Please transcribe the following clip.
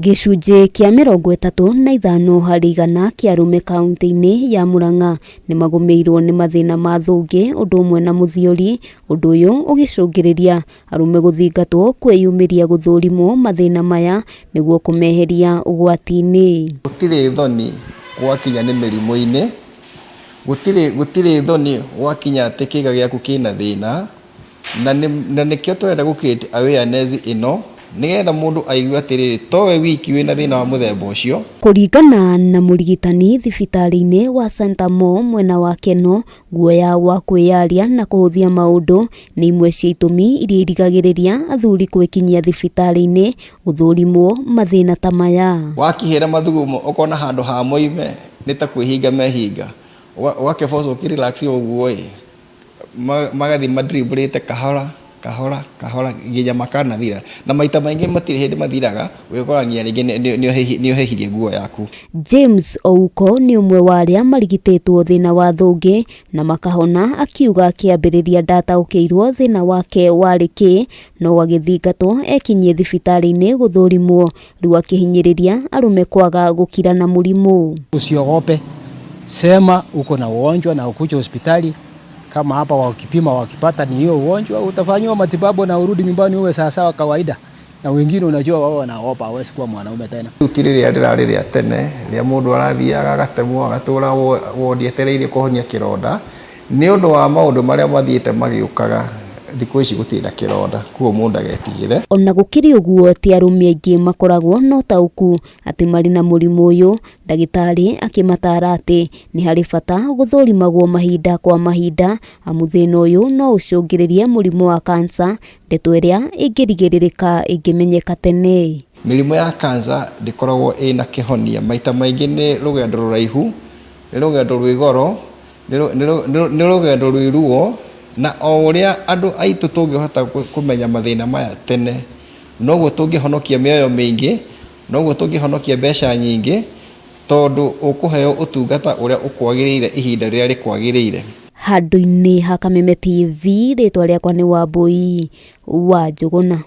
Gĩcunjĩ kĩa 35 harĩ igana kĩa arũme kaunti-inĩ ya Murang'a nĩ magũmĩirwo nĩ mathĩna ma thũngĩ ũndũ ũmwe na mũthiori, ũndũ ũyũ ũgĩcũngĩrĩria arũme gũthingatwo kwĩyumĩria gũthũrimwo mathĩna maya nĩguo kũmeheria ũgwati-inĩ. Gũtirĩ thoni gwakinya nĩ mĩrimũ-inĩ, gũtirĩ thoni gwakinya atĩ kĩga gĩaku kĩna thĩna, na nĩkĩo twenda gũ create awareness ĩno nĩgetha mũndũ aigue atĩrĩrĩ to we wiki wĩna thĩna wa mũthemba ũcio. Kũringana na mũrigitani thibitarĩ-inĩ wa Santa Mo mwena wa Keno, guoya wa kwĩyaria na kũhũthia maũndũ nĩ imwe cia itũmi iria irigagĩrĩria athuri gwĩkinyia thibitarĩ-inĩ gũthũrimwo mathĩna ta maya. Wakihĩra mathugumo ũkona handũ ha moime nĩ ta kwĩhinga mehinga, ũgakĩboco ũkĩrelax ũguo magathi madribblete kahora nginya makanathira, na maita maingĩ matirĩ hĩndĩ mathiraga ũgĩkoragia rĩngĩ nĩ ũhehirie nguo yaku. James Ouko nĩ ũmwe wa arĩa marigitĩtwo thĩna wa thũngĩ na makahona, akiuga akĩambĩrĩria ndataũkĩirwo thĩna wake warĩ kĩ, no agĩthingatwo ekinyie thibitarĩ-inĩ gũthũrimwo, rĩu akĩhinyĩrĩria arũme kwaga gũkira na mũrimũ. Usiogope, sema uko na ugonjwa na ukuje hospitali. Kama hapa wakipima wakipata ni hiyo ugonjwa, utafanywa matibabu na urudi nyumbani uwe sawa kawaida. Na wengine unajua wao wanaogopa hawezi kuwa mwanaume tena. Utirĩrĩa ndĩrarĩrĩa tene rĩa mũndũ arathiaga agatemwo agatũra wodi etereire kũhonia kĩronda, nĩ ũndũ wa maũndũ marĩa mathiĩte magĩũkaga thikũ ici gũtirĩ na kĩronda, kuo mũndũ agetigĩre. Ona gũkĩrĩ ũguo ti arũme aingĩ makoragwo na ũtaũku atĩ marĩ na mũrimũ ũyũ, ndagĩtarĩ akĩmatara atĩ nĩ harĩ bata gũthũrimagwo mahinda kwa mahinda, amu thĩna ũyũ no ũcũngĩrĩrie mũrimũ wa cancer, ndeto ĩrĩa ĩngĩrigĩrĩrĩka ĩngĩmenyeka tene. Mĩrimũ ya cancer ndĩkoragwo ĩna kĩhonia, maita maingĩ nĩ rũgendo rũraihu, nĩ rũgendo rwĩ goro, nĩ rũgendo rwĩ ruo, na o ũrĩa andũ aitũ tũngĩhota kũmenya mathĩna maya tene, noguo tũngĩhonokia mĩoyo mĩingĩ, noguo tũngĩhonokia mbeca nyingĩ, tondũ ũkũheo ũtungata ũrĩa ũkwagĩrĩire ihinda rĩrĩa rĩkwagĩrĩire. Handũ-inĩ ha Kameme TV, rĩtwa rĩakwa nĩ Wambui wa Njũgũna.